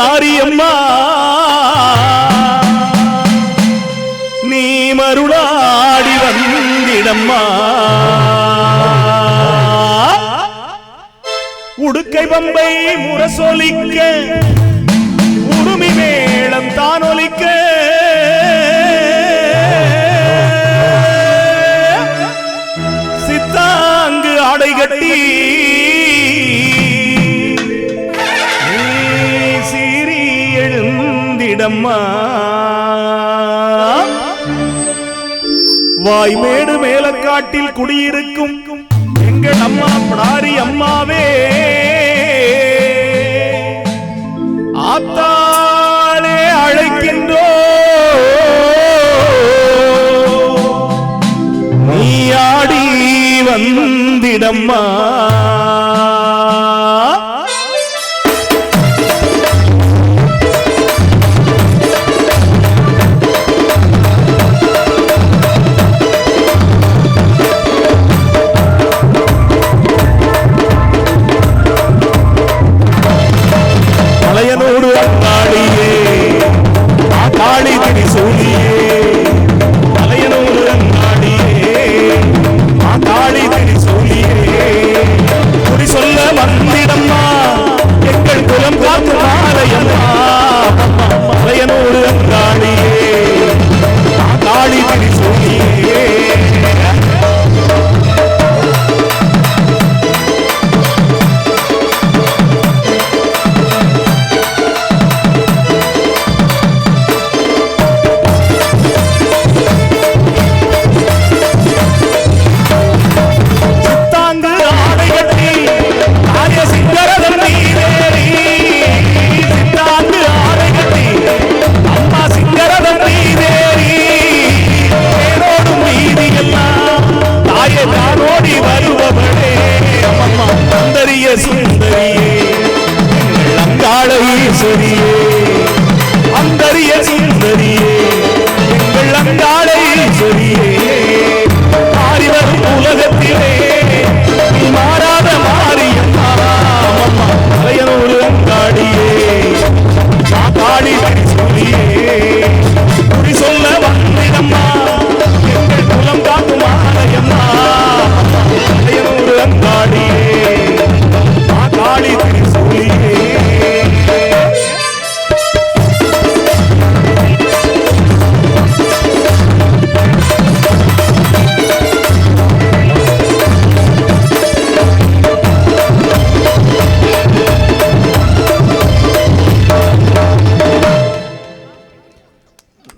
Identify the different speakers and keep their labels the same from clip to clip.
Speaker 1: காரியம்மா நீ மருளாடி வந்திடம்மா உடுக்கை பம்பை முரசொலிக்க உடுமி மேளம் தான் ஒலிக்க சித்தாங்கு ஆடை கட்டி நீ சீறி எழுந்திடம்மா வாய்மேடு மேலக்காட்டில் குடியிருக்கும் எங்கள் அம்மா பிடாரி அம்மாவே ஆத்தாளே அழைக்கின்றோ நீ ஆடி வந்திடம்மா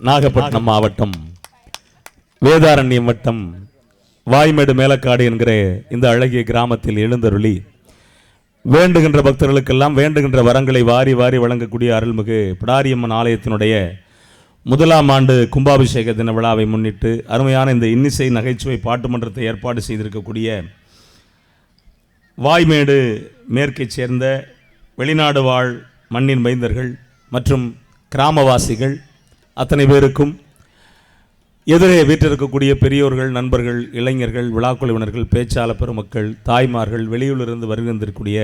Speaker 1: நாகப்பட்டினம் மாவட்டம் வேதாரண்யம் வட்டம் வாய்மேடு மேலக்காடு என்கிற இந்த அழகிய கிராமத்தில் எழுந்தருளி வேண்டுகின்ற பக்தர்களுக்கெல்லாம் வேண்டுகின்ற வரங்களை வாரி வாரி வழங்கக்கூடிய அருள்மிகு பிடாரியம்மன் ஆலயத்தினுடைய முதலாம் ஆண்டு கும்பாபிஷேக தின விழாவை முன்னிட்டு அருமையான இந்த இன்னிசை நகைச்சுவை பாட்டு மன்றத்தை ஏற்பாடு செய்திருக்கக்கூடிய வாய்மேடு மேற்கைச் சேர்ந்த வெளிநாடு வாழ் மண்ணின் மைந்தர்கள் மற்றும் கிராமவாசிகள் அத்தனை பேருக்கும் எதிரே வீற்றிருக்கக்கூடிய பெரியோர்கள், நண்பர்கள், இளைஞர்கள், விழாக்குழுவினர்கள், பேச்சாளர் பெருமக்கள், தாய்மார்கள், வெளியூரிலிருந்து வருகின்றிருக்கக்கூடிய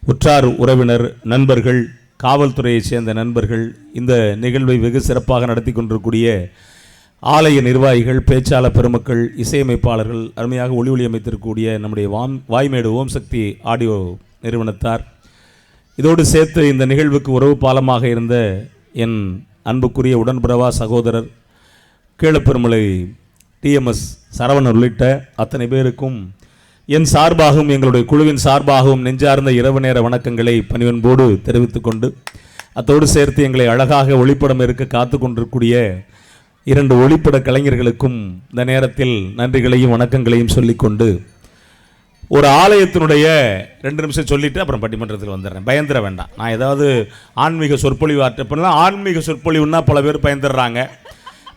Speaker 1: உற்றார் உறவினர், நண்பர்கள், காவல்துறையைச் சேர்ந்த நண்பர்கள், இந்த நிகழ்வை வெகு சிறப்பாக நடத்தி கொண்டிருக்கக்கூடிய ஆலய நிர்வாகிகள், பேச்சாளர் பெருமக்கள், இசையமைப்பாளர்கள், அருமையாக ஒளி அமைத்திருக்கக்கூடிய நம்முடைய வாய்மேடு ஓம் சக்தி ஆடியோ நிறுவனத்தார், இதோடு சேர்த்து இந்த நிகழ்வுக்கு உறவு பாலமாக இருந்த என் அன்புக்குரிய உடன்பிறவா சகோதரர் கீழப்பெருமலை டிஎம்எஸ் சரவணன் உள்ளிட்ட அத்தனை பேருக்கும் என் சார்பாகவும் எங்களுடைய குழுவின் சார்பாகவும் நெஞ்சார்ந்த இரவு நேர வணக்கங்களை பணிவன்போடு தெரிவித்துக் கொண்டு அத்தோடு சேர்த்து எங்களை அழகாக ஒளிப்படம் இருக்க காத்து கொண்டிருக்கூடிய 2 ஒளிப்பட கலைஞர்களுக்கும் இந்த நேரத்தில் நன்றிகளையும் வணக்கங்களையும் சொல்லிக்கொண்டு ஒரு ஆலயத்தினுடைய 2 நிமிஷம் சொல்லிவிட்டு அப்புறம் பட்டிமன்றத்தில் வந்துடுறேன். பயந்துட வேண்டாம். நான் ஏதாவது ஆன்மீக சொற்பொழிவு ஆற்றப்படலாம். ஆன்மீக சொற்பொழிவுன்னா பல பேர் பயந்துடுறாங்க,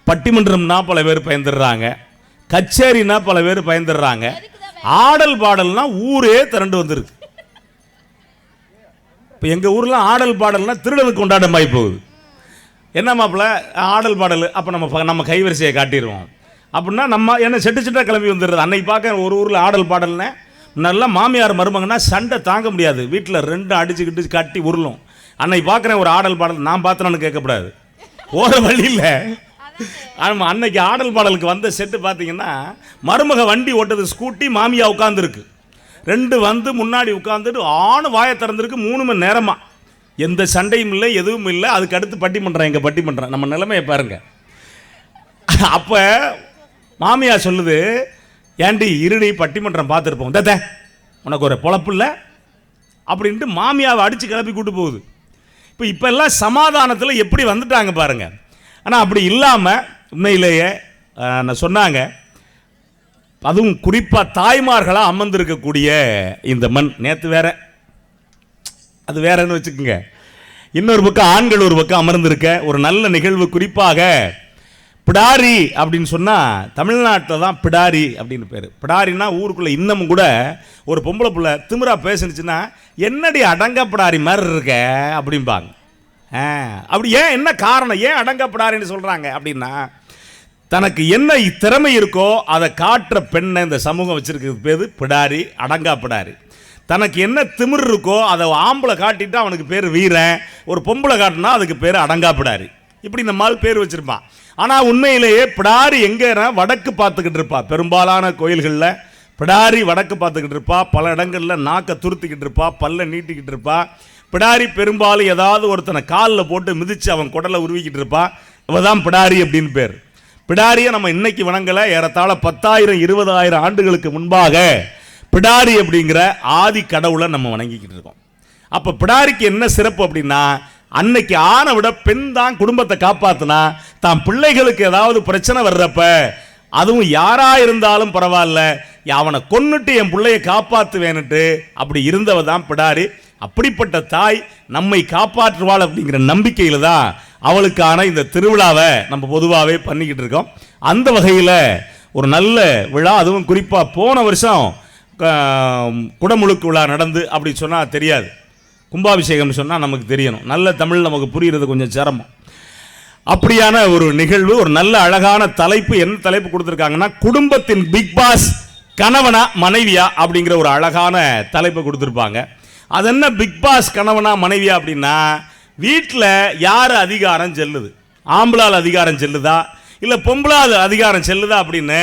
Speaker 1: பட்டிமன்றம்னா பல பேர் பயந்துடுறாங்க, கச்சேரினா பல பேர் பயந்துடுறாங்க, ஆடல் பாடல்னா ஊரே திரண்டு வந்துருக்கு. இப்போ எங்கள் ஊரில் ஆடல் பாடல்னா திருடனுக்கு கொண்டாட்டமாகி போகுது. என்ன மாப்பிள்ள ஆடல் பாடல், அப்போ நம்ம கைவரிசையை காட்டிடுவோம் அப்படின்னா நம்ம என்ன செட்டு செட்டாக கிளம்பி வந்துடுறது. அன்னைக்கு பார்க்க ஒரு ஊரில் ஆடல் பாடல்னா நல்லா மாமியார் மருமங்கன்னா சண்டை தாங்க முடியாது, வீட்டில் 2 அடிச்சுக்கிட்டு கட்டி உருளும். அன்னைக்கு பார்க்குறேன் ஒரு ஆடல் பாடல், நான் பார்த்தேன்னு கேட்கக்கூடாது, போகிற வழியில். ஆமாம், அன்னைக்கு ஆடல் பாடலுக்கு வந்த செட்டு பார்த்தீங்கன்னா மருமக வண்டி ஓட்டது ஸ்கூட்டி, மாமியா உட்காந்துருக்கு, ரெண்டு வந்து முன்னாடி உட்காந்துட்டு ஆணு வாயை திறந்துருக்கு 3 மணி நேரமாக. எந்த சண்டையும் இல்லை, எதுவும் இல்லை. அதுக்கு அடுத்து பட்டிமன்றம், எங்கள் பட்டிமன்றம். நம்ம நிலைமையை பாருங்க. அப்போ மாமியா சொல்லுது, ஏண்டி இருடி பட்டிமன்றம் பார்த்துருப்போம், தே உனக்கு ஒரு பொழப்பு இல்லை அப்படின்ட்டு மாமியாவை அடித்து கிளப்பி கூட்டு போகுது. இப்போ எல்லாம் சமாதானத்தில் எப்படி வந்துட்டாங்க பாருங்க. ஆனால் அப்படி இல்லாமல் உண்மையிலேயே சொன்னாங்க, அதுவும் குறிப்பாக தாய்மார்களாக அமர்ந்திருக்கக்கூடிய இந்த மண். நேற்று வேற, அது வேறன்னு வச்சுக்கோங்க. இன்னொரு பக்கம் ஆண்கள் ஒரு பக்கம் அமர்ந்திருக்க ஒரு நல்ல நிகழ்வு. குறிப்பாக பிடாரி அப்படின்னு சொன்னால் தமிழ்நாட்டில் தான் பிடாரி அப்படின்னு பேர். பிடாரின்னா ஊருக்குள்ளே இன்னமும் கூட ஒரு பொம்பளை பிள்ளை திமிரா பேசுனுச்சுன்னா, என்னடி அடங்க பிடாரி மாதிரி இருக்க அப்படிம்பாங்க. அப்படி ஏன், என்ன காரணம், ஏன் அடங்க பிடாரின்னு சொல்கிறாங்க அப்படின்னா, தனக்கு என்ன திறமை இருக்கோ அதை காட்டுற பெண்ணை இந்த சமூகம் வச்சிருக்கிறது பேர் பிடாரி, அடங்கா பிடாரி. தனக்கு என்ன திமிர் இருக்கோ அதை ஆம்பளை காட்டிட்டு அவனுக்கு பேர் வீரன், ஒரு பொம்பளை காட்டினா அதுக்கு பேர் அடங்கா பிடாரி. இப்படி இந்த மாதிரி பேர் வச்சிருப்பான். ஆனால் உண்மையிலேயே பிடாரி எங்கன்னா வடக்கு பார்த்துக்கிட்டு இருப்பா. பெரும்பாலான கோயில்களில் பிடாரி வடக்கு பார்த்துக்கிட்டு இருப்பா. பல இடங்களில் நாக்கை துருத்திக்கிட்டு இருப்பா, பல்ல நீட்டிக்கிட்டு இருப்பா. பிடாரி பெரும்பாலும் ஏதாவது ஒருத்தனை காலில் போட்டு மிதித்து அவன் குடலை உருவிக்கிட்டு இருப்பா. அவதான் பிடாரி அப்படின்னு பேர். பிடாரியை நம்ம இன்னைக்கு வணங்கலை. ஏறத்தாழ 10,000 20,000 ஆண்டுகளுக்கு முன்பாக பிடாரி அப்படிங்கிற ஆதி கடவுளை நம்ம வணங்கிக்கிட்டு இருக்கோம். அப்போ பிடாரிக்கு என்ன சிறப்பு அப்படின்னா, அன்னைக்கு ஆணை விட பெண் தான் குடும்பத்தை காப்பாத்தினா, தான் பிள்ளைகளுக்கு ஏதாவது பிரச்சனை வர்றப்ப, அதுவும் யாரா இருந்தாலும் பரவாயில்ல, அவனை கொன்னுட்டு என் பிள்ளைய காப்பாற்றுவேன்னுட்டு அப்படி இருந்தவ தான் பிடாரி. அப்படிப்பட்ட தாய் நம்மை காப்பாற்றுவாள் அப்படிங்கிற நம்பிக்கையில் தான் அவளுக்கான இந்த திருவிழாவை நம்ம பொதுவாகவே பண்ணிக்கிட்டு இருக்கோம். அந்த வகையில் ஒரு நல்ல விழா. அதுவும் குறிப்பாக போன வருஷம் குடமுழுக்கு விழா நடந்து அப்படி சொன்னால் தெரியாது, கும்பாபிஷேகம் சொன்னால் நமக்கு தெரியணும். நல்ல தமிழ் நமக்கு புரிகிறது கொஞ்சம் சிரமம். அப்படியான ஒரு நிகழ்வு, ஒரு நல்ல அழகான தலைப்பு. என்ன தலைப்பு கொடுத்துருக்காங்கன்னா, குடும்பத்தின் பிக் பாஸ் கணவனா மனைவியா அப்படிங்கிற ஒரு அழகான தலைப்பை கொடுத்துருப்பாங்க. அது என்ன பிக் பாஸ் கணவனா மனைவியா அப்படின்னா, வீட்டில் யார் அதிகாரம் செல்லுது, ஆம்பளால் அதிகாரம் செல்லுதா இல்லை பொம்பளால் அதிகாரம் செல்லுதா அப்படின்னு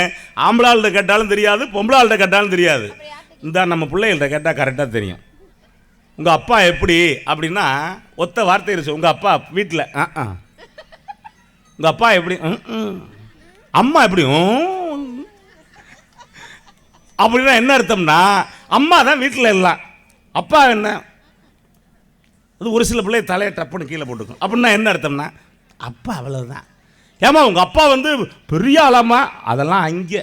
Speaker 1: ஆம்பளாள்கிட்ட கேட்டாலும் தெரியாது, பொம்பளாள்கிட்ட கேட்டாலும் தெரியாது. இந்த நம்ம பிள்ளைகள்கிட்ட கேட்டால் கரெக்டாக தெரியும். உங்கள் அப்பா எப்படி அப்படின்னா ஒத்த வார்த்தை இருக்கு. உங்கள் அப்பா வீட்டில் உங்கள் அப்பா எப்படி, அம்மா எப்படி அப்படின்னா என்ன அர்த்தம்னா, அம்மா தான் வீட்டில் எல்லாம், அப்பா என்ன. அது ஒரு சில பிள்ளைய தலையை டப்புன்னு கீழே போட்டுக்கும். அப்படின்னா என்ன அர்த்தம்னா, அப்பா அவ்வளோதான். ஏமா உங்கள் அப்பா வந்து பெரிய ஆளாமா, அதெல்லாம் அங்கே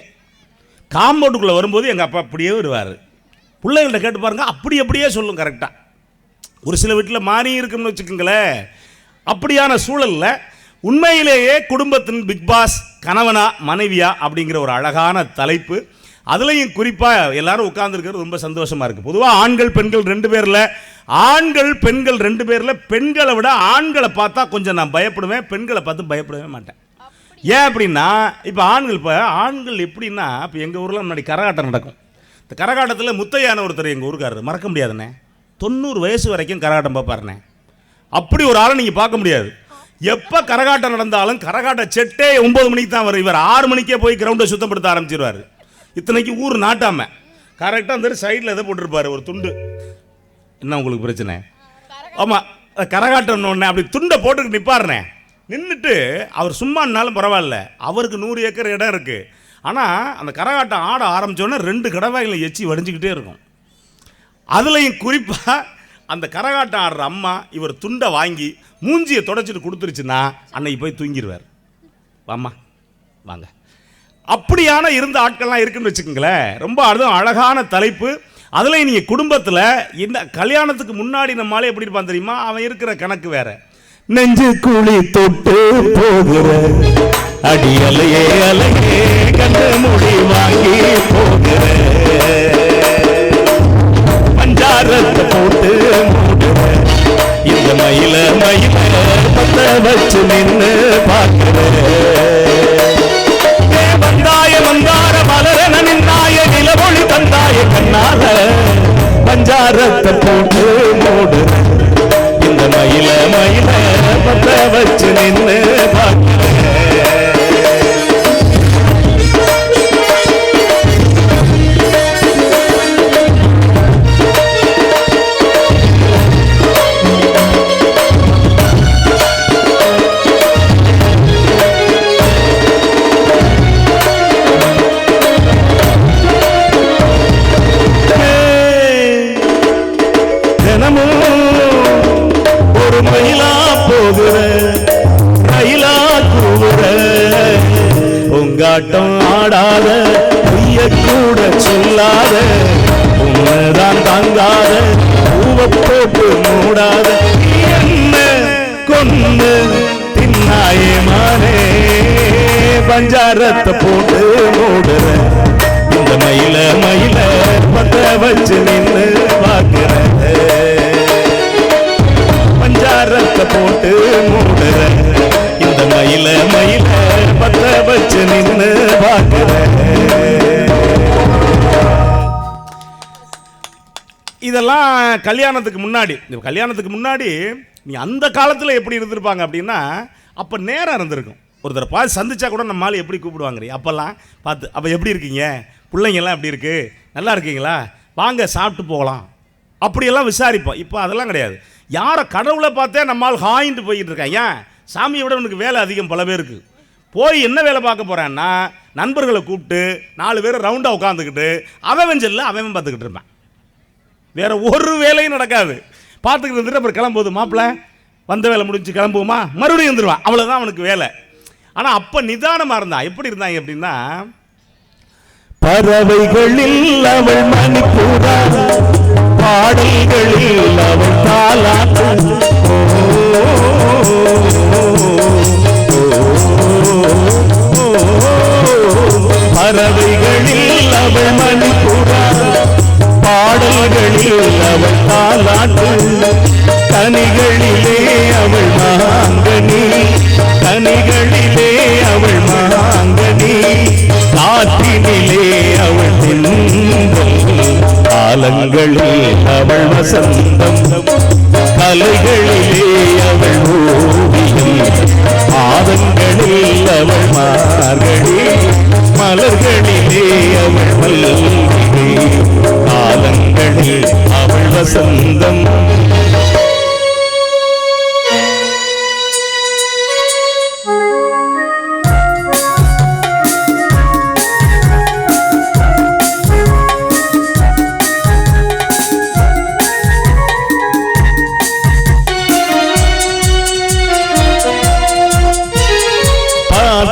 Speaker 1: காம்பவுண்டுக்குள்ளே வரும்போது எங்கள் அப்பா அப்படியே வருவார். பிள்ளைகள்கிட்ட கேட்டு பாருங்க, அப்படியே சொல்லும் கரெக்டாக. ஒரு சில வீட்டில் மாறி இருக்குன்னு வச்சுக்கோங்களேன். அப்படியான சூழலில் உண்மையிலேயே குடும்பத்தின் பிக் பாஸ் கணவனா மனைவியா அப்படிங்கிற ஒரு அழகான தலைப்பு. அதுலேயும் குறிப்பாக எல்லாரும் உட்கார்ந்துருக்கிறது ரொம்ப சந்தோஷமாக இருக்குது. பொதுவாக ஆண்கள் பெண்கள் 2 பேரில், ஆண்கள் பெண்கள் 2 பேரில் பெண்களை விட ஆண்களை பார்த்தா கொஞ்சம் நான் பயப்படுவேன், பெண்களை பார்த்து பயப்படவே மாட்டேன். ஏன் அப்படின்னா, இப்போ ஆண்கள் எப்படின்னா, இப்போ எங்கள் ஊரில் முன்னாடி கரகாட்டம் நடக்கும். இந்த கரகாட்டத்தில் முத்தையான ஒருத்தர் எங்கள் ஊருக்காரர், மறக்க முடியாதுண்ணே, 90 வயசு வரைக்கும் கரகாட்டம் பார்ப்பாருண்ணே. அப்படி ஒரு ஆளை நீங்கள் பார்க்க முடியாது. எப்போ கரகாட்டம் நடந்தாலும் கரகாட்ட செட்டே 9 மணிக்கு தான் வரும். இவர் 6 மணிக்கே போய் கிரவுண்டை சுத்தப்படுத்த ஆரம்பிச்சிருவார். இத்தனைக்கு ஊர் நாட்டாம கரெக்டாக அந்த சைடில் எதை போட்டிருப்பாரு, ஒரு துண்டு. என்ன உங்களுக்கு பிரச்சனை? ஆமாம், கரகாட்டம் ஒன்று அப்படி துண்டை போட்டுக்கிட்டு நிற்பாருனே. நின்றுட்டு அவர் சும்மானாலும் பரவாயில்ல, அவருக்கு 100 ஏக்கர் இடம் இருக்குது. ஆனால் அந்த கரகாட்டம் ஆட ஆரம்பித்தோன்னே 2 கடவாய்களை எச்சி வடிஞ்சிக்கிட்டே இருக்கும். அதுலேயும் குறிப்பாக அந்த கரகாட்டம் ஆடுற அம்மா இவர் துண்டை வாங்கி மூஞ்சியை தொடச்சிட்டு கொடுத்துருச்சுன்னா அன்னைக்கு போய் தூங்கிடுவார். வாம்மா வாங்க. அப்படியான இருந்த ஆட்கள்லாம் இருக்குன்னு வச்சுக்கோங்களேன். ரொம்ப அதுவும் அழகான தலைப்பு. அதில் நீங்கள் குடும்பத்தில் இந்த கல்யாணத்துக்கு முன்னாடி நம்மளால எப்படி இருப்பான் தெரியுமா, அவன் இருக்கிற கணக்கு வேற. நெஞ்சு குழி தொட்டு போகிற அடி அலையே அலையே கண்ண மொழி வாங்கி போகிற பஞ்சாரத்தை போட்டு மூடுற இந்த மயில பத்த வச்சு நின்று பார்க்கிற வந்தாய வந்தார மலர நின்னாய நிலவொளி தந்தாய கண்ணால பஞ்சாரத்தை போட்டு மூடுற இந்த மயில மயில பத்த வச்சு நின்று ஒரு மயிலா போகிற மயிலா கூவுற உங்காட்டம் ஆடாத பொய்ய கூட சொல்லாத உண்மைதான் தாங்காத பூவ போட்டு மூடாத என்ன கொன்னு தின்னாயே மானே பஞ்சாரத்தை போட்டு மூடுற இந்த மயில மயில பத்த வச்சு நின்று பார்க்கிற பஞ்சாரத்தை போட்டு மூடுற இந்த மயில மயில பத்த வச்சு நின்று பார்க்கிற. இதெல்லாம் கல்யாணத்துக்கு முன்னாடி. இந்த கல்யாணத்துக்கு முன்னாடி நீ அந்த காலத்தில் எப்படி இருந்திருப்பாங்க அப்படின்னா, அப்போ நேரம் இருந்திருக்கும். ஒருத்தரை பார்த்து சந்திச்சா கூட நம்ம ஆள் எப்படி கூப்பிடுவாங்க அப்போல்லாம் பார்த்து, அப்போ எப்படி இருக்கீங்க, பிள்ளைங்கெல்லாம் எப்படி இருக்குது, நல்லா இருக்கீங்களா, வாங்க சாப்பிட்டு போகலாம், அப்படியெல்லாம் விசாரிப்போம். இப்போ அதெல்லாம் கிடையாது. யாரை கடவுளை பார்த்தே நம்மால் ஹாயின்ட்டு போய்கிட்டு இருக்கான். ஏன்? சாமியை விட உனக்கு வேலை அதிகம் பல பேருக்கு. போய் என்ன வேலை பார்க்க போகிறான்னா, நண்பர்களை கூப்பிட்டு 4 பேர் ரவுண்டாக உட்காந்துக்கிட்டு அவன் செல்ல அவன் பார்த்துக்கிட்டு இருப்பான். வேறு ஒரு வேலையும் நடக்காது. பார்த்துக்கிட்டு இருந்துட்டு அப்புறம் கிளம்புவது, மாப்பிள்ளை வந்த வேலை முடிஞ்சு கிளம்புவோமா, மறுபடியும் வந்துடுவான். அவ்வளோதான் அவனுக்கு வேலை. ஆனால் அப்போ நிதானமாக இருந்தான். எப்படி இருந்தாங்க அப்படின்னா, பறவைகளில் அவள் மணிப்பூரா, பாடல்களில் அவள் தாலாட்டு, பறவைகளில் அவள் மணிப்பூரா, பாடல்களில் அவள் தாலாட்டு, கனிகளிலே அவள் மாங்கனி, கனிகளிலே அவள் மாங்கனி, காற்றினிலே அவள் தென்றல், காலங்களில் அவள் வசந்தம், கலைகளிலே அவள் ஓவியம், மாதங்களில் அவள் மார்கழி, மலர்களிலே அவள் மல்லிகை, காலங்களில் அவள் வசந்தம்.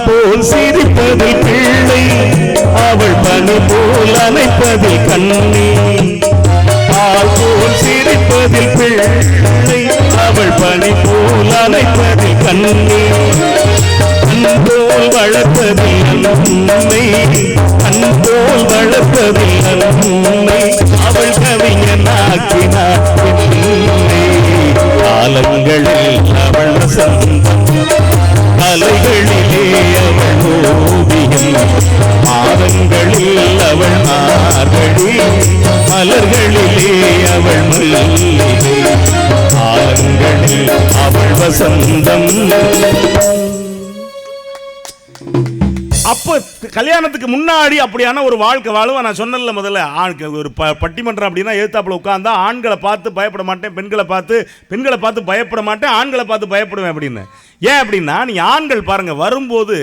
Speaker 1: போல் சிரிப்பதில் பிள்ளை, அவள் பனி போல் அணைப்பதில் கண்ணி, பால் போல் சிரிப்பதில் பிள்ளை, அவள் பனி போல் அணைப்பதில் கண்ணி, அன்போல் வளர்ப்பதில் உண்மை, அன்போல் வளர்ப்பதில் உண்மை, அவள் கவிஞனாக்கினார் பெண்ணை, காலங்களில் அவள் வசந்தம், கலைகளிலே அவள் ஓவியம், மாதங்களில் அவள் மார்கழி, மலர்களிலே அவள் மல்லிகை, காலங்களில் அவள் வசந்தம். அப்போ கல்யாணத்துக்கு முன்னாடி அப்படியான ஒரு வாழ்க்கை வாழுவா. நான் சொன்னல முதல்ல, ஆண்கள் ஒரு பட்டிமன்றம் அப்படின்னா எழுத்தாப்புல உட்காந்தா ஆண்களை பார்த்து பயப்பட மாட்டேன், பெண்களை பார்த்து பயப்பட மாட்டேன், ஆண்களை பார்த்து பயப்படுவேன் அப்படின்னு. ஏன் அப்படின்னா, நீங்கள் ஆண்கள் பாருங்கள், வரும்போது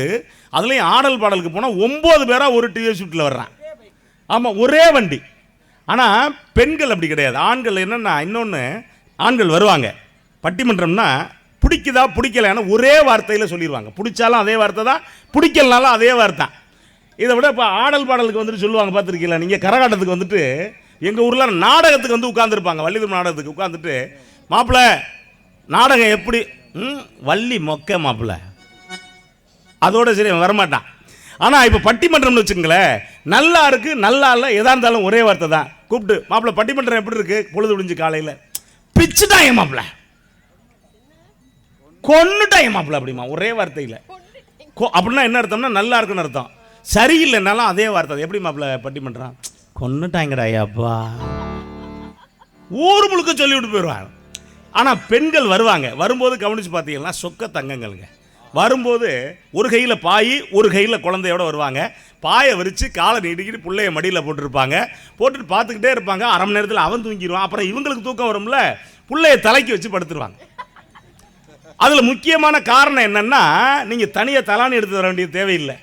Speaker 1: அதுலேயும் ஆடல் பாடலுக்கு போனால் 9 பேராக ஒரு டிவி ஷூட்டில் வர்றான். ஆமாம், ஒரே வண்டி. ஆனால் பெண்கள் அப்படி கிடையாது. ஆண்கள் என்னென்னா, இன்னொன்று, ஆண்கள் வருவாங்க பட்டிமன்றம்னா, பிடிக்குதா பிடிக்கலைன்னா ஒரே வார்த்தையில் சொல்லிடுவாங்க. பிடிச்சாலும் அதே வார்த்தை தான், பிடிக்கலனாலும் அதே வார்த்தை. இதை விட இப்போ ஆடல் பாடலுக்கு வந்துட்டு சொல்லுவாங்க, பார்த்துருக்கீங்களா நீங்கள்? கரகாட்டத்துக்கு வந்துட்டு எங்கள் ஊரில் நாடகத்துக்கு வந்து உட்காந்துருப்பாங்க, வள்ளிதம் நாடகத்துக்கு உட்காந்துட்டு, மாப்பிள்ளை நாடகம் எப்படி, வள்ளி மொக்க மாப்பிள்ளை, அதோட சரி வரமாட்டான். ஆனால் இப்போ பட்டிமன்றம்னு வச்சுங்களேன், நல்லா இருக்குது நல்லா இல்லை எதாக இருந்தாலும் ஒரே வார்த்தை தான். கூப்பிட்டு, மாப்பிள்ளை பட்டிமன்றம் எப்படி இருக்குது, பொழுது விடிஞ்சு காலையில், பிச்சுட்டாங்க மாப்பிள்ளை, கொன்னுட்டாங்க மாப்பிள்ளை அப்படிமா, ஒரே வார்த்தையில். அப்படின்னா என்ன அர்த்தம்னா, நல்லா இருக்குன்னு அர்த்தம். சரியில்லைன்னாலும் அதே வார்த்தை. எப்படி மாப்பிள்ளை பட்டிமன்றம், கொன்னுட்டாங்கடா அப்பா, ஊர் முழுக்க சொல்லிவிட்டு போயிடுவாங்க. ஆனால் பெண்கள் வரும்போது கவனித்து பார்த்தீங்கன்னா சொக்க தங்கங்கள்ங்க. வரும்போது ஒரு கையில் பாய் ஒரு கையில் குழந்தையோட வருவாங்க. பாயை விரித்து காலை நீட்டிக்கிட்டு பிள்ளைய மடியில் போட்டுட்டு பார்த்துக்கிட்டே இருப்பாங்க. அரை மணி நேரத்தில் அவன் தூங்கிடுவான். அப்புறம் இவங்களுக்கு தூக்கம் வரும்ல, பிள்ளைய தலைக்கு வச்சு படுத்துருவாங்க. அதில் முக்கியமான காரணம் என்னென்னா, நீங்கள் தனியாக தலானி எடுத்து வர வேண்டிய தேவையில்லை.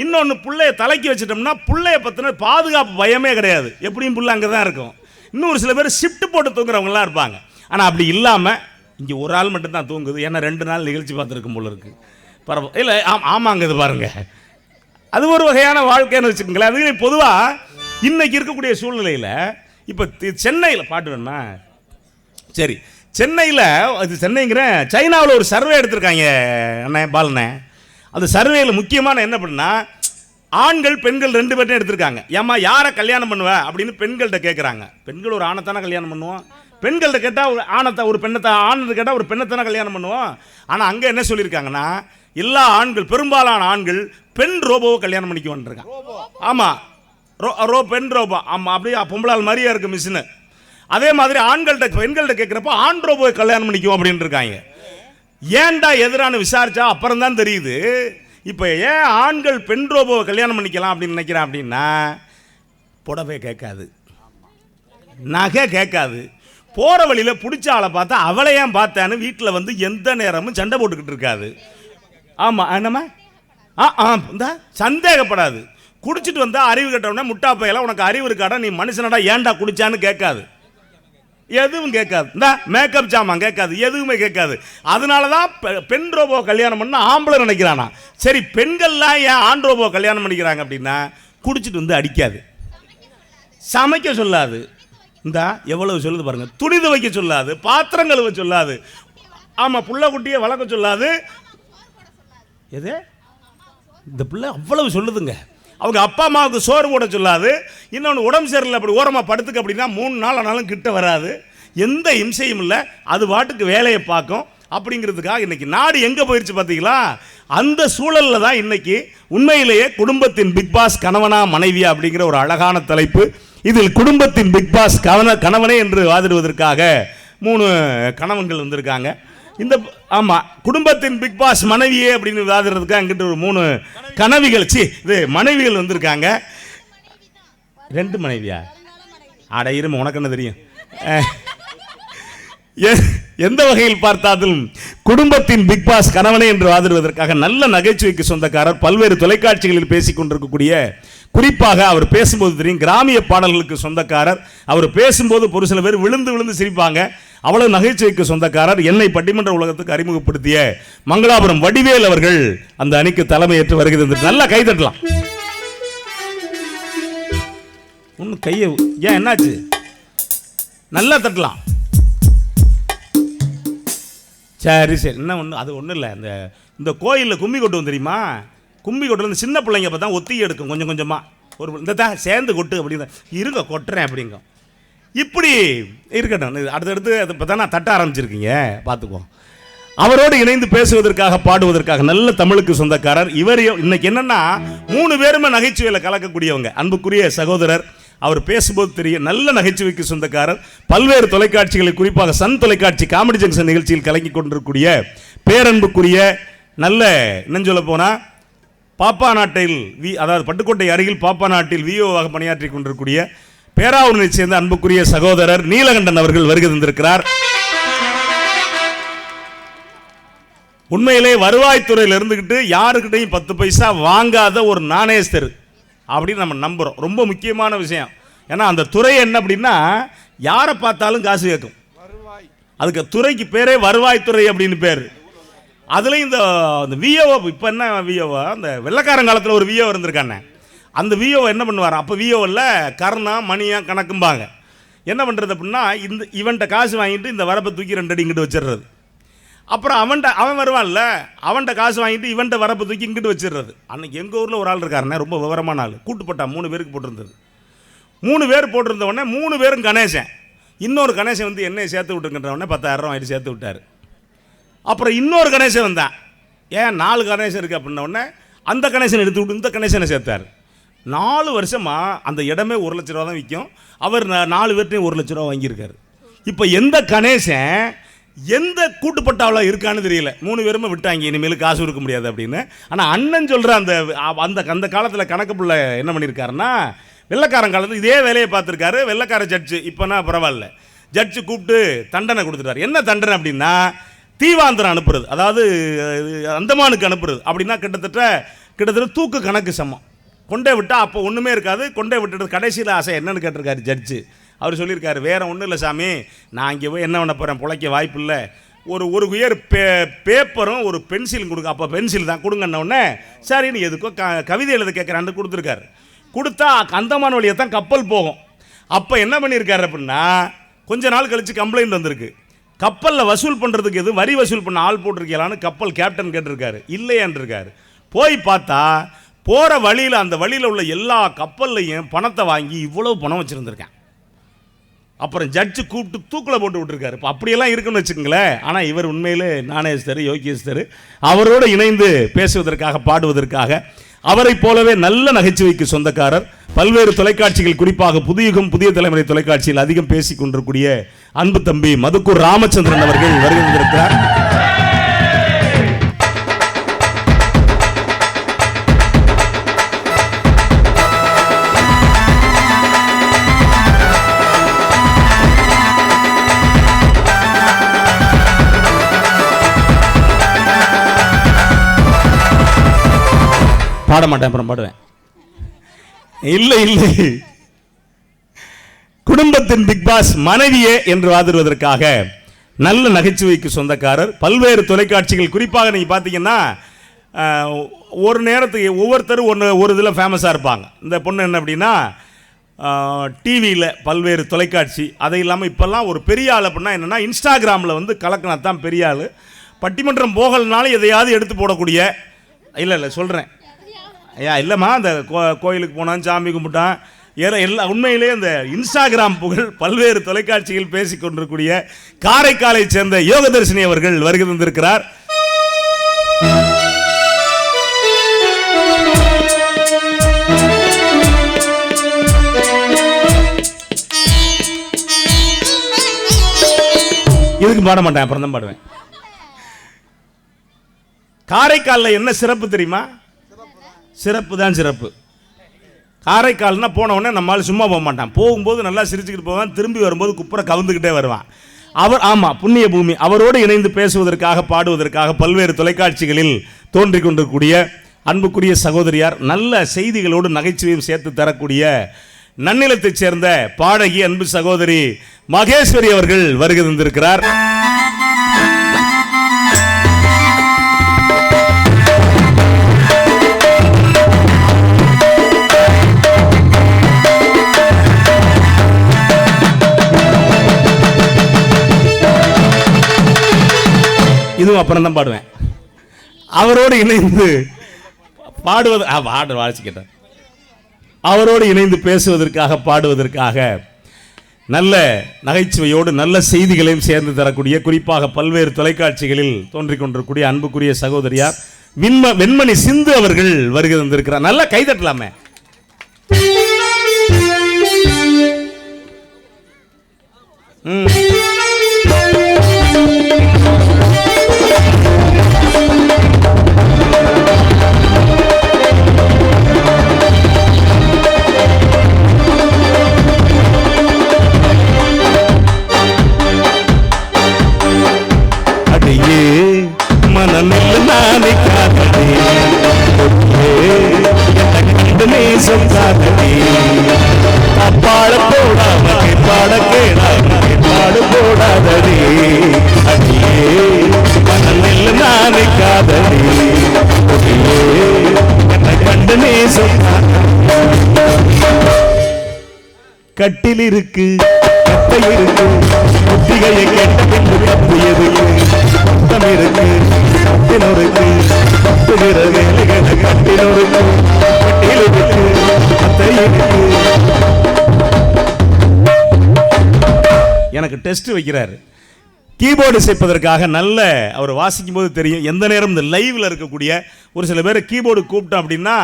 Speaker 1: இன்னொன்று, பிள்ளைய தலைக்கு வச்சுட்டோம்னா பிள்ளைய பற்றின பாதுகாப்பு பயமே கிடையாது. எப்படியும் பிள்ளை அங்கே தான் இருக்கும். இன்னும் ஒரு சில பேர் ஷிஃப்ட் போட்டு தூங்குறவங்களாம் இருப்பாங்க. ஆனால் அப்படி இல்லாமல் இங்கே ஒரு ஆள் மட்டும்தான் தூங்குது. ஏன்னா 2 நாள் நிகழ்ச்சி பார்த்துருக்கும் போல இருக்குது. பரவாயில்ல, இல்லை ஆமாங்க, இது பாருங்கள், அது ஒரு வகையான வாழ்க்கைன்னு வச்சுக்கோங்களேன். அது பொதுவாக இன்னைக்கு இருக்கக்கூடிய சூழ்நிலையில் இப்போ சென்னையில் பாட்டு வேணுமா? சரி, சென்னையில் அது சென்னைங்கிறேன், சைனாவில் ஒரு சர்வே எடுத்திருக்காங்க அண்ணே பாலண்ணே. அந்த சர்வேயில் முக்கியமான என்ன பண்ணா, ஆண்கள் பெண்கள் 2 பேர்ட்டும் எடுத்திருக்காங்க. ஏம்மா யாரை கல்யாணம் பண்ணுவ அப்படின்னு பெண்கள்கிட்ட கேட்குறாங்க. பெண்கள் ஒரு ஆணைத்தானே கல்யாணம் பண்ணுவோம். பெண்கள்கிட்ட கேட்டால் ஒரு ஆணத்தை, ஒரு பெண்ணத்தை, ஆண்கிட்ட கேட்டால் ஒரு பெண்ணைத்தானே கல்யாணம் பண்ணுவோம். ஆனால் அங்கே என்ன சொல்லியிருக்காங்கன்னா, எல்லா ஆண்கள், பெரும்பாலான ஆண்கள் பெண் ரோபோவை கல்யாணம் பண்ணிக்க வந்துருக்காங்க. ஆமாம், பெண் ரோபோ. ஆமாம், அப்படியே பொம்பளால் மாதிரியே இருக்குது மிஷினு. அதே மாதிரி பெண்கள்கிட்ட கேட்குறப்ப ஆண் ரோபோவை கல்யாணம் பண்ணிக்கும் அப்படின்னு இருக்காங்க. ஏன்டா எதிரான விசாரிச்சா அப்புறம் தான் தெரியுது. இப்போ ஏன் ஆண்கள் பெண் ரோபோவை கல்யாணம் பண்ணிக்கலாம் அப்படின்னு நினைக்கிறான் அப்படின்னா, புடவை கேட்காது, நகை கேட்காது, போகிற வழியில் பிடிச்ச ஆளை பார்த்தா அவளை ஏன் பார்த்தான்னு வீட்டில் வந்து எந்த நேரமும் சண்டை போட்டுக்கிட்டு இருக்காது. ஆமாம், என்னம்மா இந்த சந்தேகப்படாது. குடிச்சிட்டு வந்தால் அறிவு கட்டவுடனே முட்டா பையெல்லாம் உனக்கு அறிவு இருக்காடா, நீ மனுஷனடா ஏன்டா குடிச்சான்னு கேட்காது. எதுவும் கேட்காது. இந்த மேக்கப் ஜாமான் கேட்காது, எதுவுமே கேட்காது. அதனால தான் பெண் ரோபோ கல்யாணம் பண்ண ஆம்பளை நினைக்கிறானா. சரி, பெண்கள்லாம் ஏன் ஆண் ரோபோ கல்யாணம் பண்ணிக்கிறாங்க அப்படின்னா, குடிச்சிட்டு வந்து அடிக்காது, சமைக்க சொல்லாது, இந்த எவ்வளவு சொல்லுது பாருங்க, துணி துவைக்க சொல்லாது, பாத்திரம் கழுவ சொல்லாது, ஆமாம், புள்ள குட்டியை வளர்க்க சொல்லாது. எது இந்த பிள்ளை அவ்வளவு சொல்லுதுங்க. அவங்க அப்பா அம்மாவுக்கு சோறு போட சொல்லாது. இன்னொன்று, உடம்பு சரியில்லை அப்படி ஓரமாக படுத்துக்க அப்படின்னா 3 நாள் ஆனாலும் கிட்ட வராது. எந்த இம்சையும் இல்லை, அது பாட்டுக்கு வேலையை பார்க்கும். அப்படிங்கிறதுக்காக இன்னைக்கு நாடு எங்கே போயிடுச்சு பார்த்தீங்களா? அந்த சூழலில் தான் இன்னைக்கு உண்மையிலேயே குடும்பத்தின் பிக் பாஸ் கணவனா மனைவியா அப்படிங்கிற ஒரு அழகான தலைப்பு. இதில் குடும்பத்தின் பிக் பாஸ் கணவனே என்று வாதிடுவதற்காக 3 கணவன்கள் வந்திருக்காங்க. இந்த ஆமாம், குடும்பத்தின் பிக் பாஸ் மனைவியே அப்படின்னு வாதிடுறதுக்கு அங்கிட்ட ஒரு 3 கனவிகள், இது மனைவிகள் வந்திருக்காங்க. 2 மனைவியா? ஆட இரும, உனக்கு என்ன தெரியும்? எந்த வகையில் பார்த்தாலும் குடும்பத்தின் பிக் பாஸ் கணவனே என்று வாதிடுவதற்காக நல்ல நகைச்சுவைக்கு சொந்தக்காரர், பல்வேறு தொலைக்காட்சிகளில் பேசிக் கொண்டிருக்கக்கூடிய, குறிப்பாக அவர் பேசும்போது தெரியும் கிராமிய பாடல்களுக்கு சொந்தக்காரர். அவர் பேசும்போது ஒரு சில பேர் விழுந்து விழுந்து சிரிப்பாங்க. அவ்வளவு நகைச்சுவைக்கு சொந்தக்காரர். என்னை பட்டிமன்ற உலகத்துக்கு அறிமுகப்படுத்திய மங்களாபுரம் வடிவேல் அவர்கள் அந்த அணிக்கு தலைமையேற்று வருகிறது. நல்லா கை தட்டலாம். ஒன்னும் கையை ஏன் என்னாச்சு? நல்லா தட்டலாம். சரி சரி, என்ன ஒன்று, அது ஒன்றும் இல்லை. இந்த கோயிலில் கும்மி கொட்டுவோம் தெரியுமா? கும்மி கொட்டுறது இந்த சின்ன பிள்ளைங்க பார்த்தா ஒத்திகை எடுக்கும் கொஞ்சம் கொஞ்சமாக. ஒரு இந்த தான் சேர்ந்து கொட்டு அப்படின்னு இருங்க கொட்டுறேன் அப்படிங்க. இப்படி இருக்கட்டும், அடுத்தடுத்து அதை இப்போ தான் நான் தட்ட ஆரம்பிச்சிருக்கீங்க, பார்த்துக்குவோம். அவரோடு இணைந்து பேசுவதற்காக பாடுவதற்காக நல்ல தமிழுக்கு சொந்தக்காரர் இவர். இன்னைக்கு என்னன்னா 3 பேருமே நகைச்சுவையில் கலக்கக்கூடியவங்க. அன்புக்குரிய சகோதரர், அவர் பேசும்போது தெரியும் நல்ல நகைச்சுவைக்கு சொந்தக்காரர். பல்வேறு தொலைக்காட்சிகளில், குறிப்பாக சன் தொலைக்காட்சி காமெடி ஜங்ஷன் நிகழ்ச்சியில் கலங்கி கொண்டிருக்கக்கூடிய பேரன்புக்குரிய, நல்ல இன்னும் சொல்ல போனால் பாப்பா நாட்டில் அதாவது பட்டுக்கோட்டை அருகில் பாப்பா நாட்டில் விஓவாக பணியாற்றி கொண்டிருக்கூடிய பேராவூரை சேர்ந்த அன்புக்குரிய சகோதரர் நீலகண்டன் அவர்கள் வருகை தந்திருக்கிறார். உண்மையிலே வருவாய்த்துறையில் இருந்துகிட்டு யாருக்கிட்டையும் 10 பைசா வாங்காத ஒரு நாணயஸ்தர் அப்படின்னு நம்ம நம்புகிறோம். ரொம்ப முக்கியமான விஷயம். ஏன்னா அந்த துறை என்ன அப்படின்னா, யாரை பார்த்தாலும் காசு கேட்கும். அதுக்கு துறைக்கு பேரே வருவாய்த்துறை அப்படின்னு பேர். அதுலேயும் இந்த விஓ, இப்போ என்ன விஓவா, அந்த வெள்ளக்காரங்காலத்தில் ஒரு விஓ இருந்திருக்கானே, அந்த விஓ என்ன பண்ணுவார், அப்போ விஓவில் கர்ணா மணியா கணக்கும்பாங்க. என்ன பண்ணுறது அப்படின்னா, இவன்கிட்ட காசு வாங்கிட்டு இந்த வரப்பை தூக்கி 2 அடி இங்கிட்டு வச்சிடுறது. அப்புறம் அவன் வருவான்ல, அவன்கிட்ட காசு வாங்கிட்டு இவன்கிட்ட வரப்பை தூக்கி இங்கிட்டு வச்சிடுறது. அன்றைக்கி எங்கள் ஊரில் ஒரு ஆள் இருக்காருண்ணே, ரொம்ப விவரமான ஆள், கூட்டுப்பட்டா 3 பேருக்கு போட்டிருந்தது. 3 பேர் போட்டிருந்த உடனே 3 பேரும் கணேசன், இன்னொரு கணேசன் வந்து என்னை சேர்த்து விட்டுருக்கின்றவொடனே 10,000 ஆகிட்டு சேர்த்து விட்டார். அப்புறம் இன்னொரு கணேசன் வந்தான், ஏன் 4 கணேசன் இருக்குது அப்படின்ன உடனே அந்த கணேசன் எடுத்து விட்டு இந்த கணேசனை சேர்த்தார். 4 வருஷமாக அந்த இடமே 1 லட்ச ரூபா தான் விற்கும். அவர் 4 பேர்ட்டையும் 1 லட்ச ரூபா வாங்கியிருக்காரு. இப்போ எந்த கணேசன் எந்த கூட்டுப்பட்டாவில் இருக்கான்னு தெரியல. 3 பேருமே விட்டாங்க, இனிமேல் காசு கொடுக்க முடியாது அப்படின்னு. ஆனால் அண்ணன் சொல்கிற அந்த அந்த காலத்தில் கணக்கு பிள்ளை என்ன பண்ணியிருக்காருன்னா, வெள்ளைக்காரன் காலத்தில் இதே வேலையை பார்த்துருக்காரு. வெள்ளைக்கார ஜட்ஜு, இப்போனா பரவாயில்ல, ஜட்ஜு கூப்பிட்டு தண்டனை கொடுத்துட்டார். என்ன தண்டனை அப்படின்னா, தீவாந்திரம் அனுப்புறது, அதாவது அந்தமானுக்கு அனுப்புறது. அப்படின்னா கிட்டத்தட்ட தூக்கு கணக்கு சமம். கொண்டே விட்டால் அப்போ ஒன்றுமே இருக்காது. கொண்டே விட்டுட்டு கடைசியில் ஆசை என்னன்னு கேட்டிருக்காரு ஜட்ஜு. அவர் சொல்லியிருக்காரு, வேறு ஒன்றும் இல்லை சாமி, நான் இங்கே போய் என்ன பண்ண போகிறேன், பிழைக்க வாய்ப்பு இல்லை, ஒரு உயர் பேப்பரும் ஒரு பென்சிலும் கொடுங்க. அப்போ பென்சில் தான் கொடுங்கன்னொடனே சரின்னு எதுக்கோ கவிதை எழுத கேட்குறான்னு கொடுத்துருக்காரு. கொடுத்தா அந்தமான் வழியை தான் கப்பல் போகும். அப்போ என்ன பண்ணியிருக்காரு அப்படின்னா, கொஞ்ச நாள் கழித்து கம்ப்ளைண்ட் வந்திருக்கு, கப்பலில் வசூல் பண்ணுறதுக்கு எதுவும் வரி வசூல் பண்ண ஆள் போட்டிருக்கலான்னு கப்பல் கேப்டன் கேட்டிருக்காரு. இல்லையான்ருக்காரு. போய் பார்த்தா போகிற வழியில், அந்த வழியில் உள்ள எல்லா கப்பல்லையும் பணத்தை வாங்கி இவ்வளோ பணம் வச்சுருந்துருக்கேன். அப்புறம் ஜட்ஜு கூப்பிட்டு தூக்கில் போட்டு விட்டுருக்காரு. இப்போ அப்படியெல்லாம் இருக்குன்னு வச்சுக்கோங்களேன். ஆனால் இவர் உண்மையிலே நாணயஸ்தர், யோகியஸ்தர். அவரோடு இணைந்து பேசுவதற்காக, பாடுவதற்காக, அவரை போலவே நல்ல நகைச்சுவைக்கு சொந்தக்காரர், பல்வேறு தொலைக்காட்சிகள், குறிப்பாக புதியுகம் புதிய தலைமுறை தொலைக்காட்சியில் அதிகம் பேசிக் கொண்டிருக்கூடிய அன்பு தம்பி மதுக்கூர் ராமச்சந்திரன் அவர்கள் வருகை தந்திருக்கிறார். பாட மாட்டேன், அப்புறம் பாடுவேன். இல்லை, குடும்பத்தின் பிக் பாஸ் மனைவியே என்று வாதிடுவதற்காக நல்ல நகைச்சுவைக்கு சொந்தக்காரர், பல்வேறு தொலைக்காட்சிகள், குறிப்பாக நீங்கள் பார்த்தீங்கன்னா ஒரு நேரத்துக்கு ஒவ்வொருத்தரும் ஒரு இதில் ஃபேமஸாக இருப்பாங்க. இந்த பொண்ணு என்ன அப்படின்னா, டிவியில் பல்வேறு தொலைக்காட்சி, அதை இல்லாமல் இப்போல்லாம் ஒரு பெரிய ஆள் அப்படின்னா என்னென்னா, இன்ஸ்டாகிராமில் வந்து கலக்கினா தான் பெரிய ஆள். பட்டிமன்றம் போகலனாலும் எதையாவது எடுத்து போடக்கூடிய, இல்லை சொல்கிறேன் ஐயா, இல்லைம்மா, அந்த கோயிலுக்கு போனான், சாமி கும்பிட்டான், எல்லா உண்மையிலே இந்த இன்ஸ்டாகிராம் புகழ் பல்வேறு தொலைக்காட்சிகள் பேசிக் கொண்டிருக்கூடிய காரைக்காலை சேர்ந்த யோகதர்ஷினி அவர்கள் வருகை தந்திருக்கிறார். இதுக்கு பாட மாட்டேன், அப்புறம் தான் பாடுவேன். காரைக்காலில் என்ன சிறப்பு தெரியுமா? சிறப்பு தான் சிறப்பு. காரைக்கால்னா போன உடனே நம்மளால் சும்மா போக மாட்டான். போகும்போது நல்லா சிரிச்சுக்கிட்டு போவான், திரும்பி வரும்போது குப்புற கவுந்துக்கிட்டே வருவான். அவர் ஆமாம், புண்ணிய பூமி. அவரோடு இணைந்து பேசுவதற்காக, பாடுவதற்காக பல்வேறு தொலைக்காட்சிகளில் தோன்றிக் கொண்டிருக்கூடிய அன்புக்குரிய சகோதரியார், நல்ல செய்திகளோடு நகைச்சுவையும் சேர்த்து தரக்கூடிய நன்னிலத்தைச் சேர்ந்த பாடகி அன்பு சகோதரி மகேஸ்வரி அவர்கள் வருகை தந்திருக்கிறார். இதுவும் அப்புறம் தான் பாடுவேன். அவரோடு இணைந்து பாடுவது, வாசிக்கிட்டேன். அவரோடு இணைந்து பேசுவதற்காக, பாடுவதற்காக, நல்ல நகைச்சுவையோடு நல்ல செய்திகளையும் சேர்ந்து தரக்கூடிய, குறிப்பாக பல்வேறு தொலைக்காட்சிகளில் தோன்றிக் கொண்டிருக்கூடிய அன்புக்குரிய சகோதரியார் வெண்மணி சிந்து அவர்கள் வருகை தந்திருக்கிறார். நல்லா கைதட்டலாமே. கட்டில் இருக்கு, கட்டை இருக்கு, ஒத்திகையை கேட்ட பின்பு கப்பு எதுக்கு, பட்டம் இருக்கு, கட்டினொருக்கு, கட்டுகிற வேலைகளை கட்டினொருக்கு, கட்டில் இருக்கு, கட்டை இருக்கு. எனக்கு டெஸ்ட் வைக்கிறாரு. கீபோர்டு சேர்ப்பதற்காக நல்ல அவர் வாசிக்கும் போது தெரியும். எந்த நேரம் இந்த லைவ்ல இருக்கக்கூடிய ஒரு சில பேர் கீபோர்டு கூப்பிட்டோம் அப்படின்னா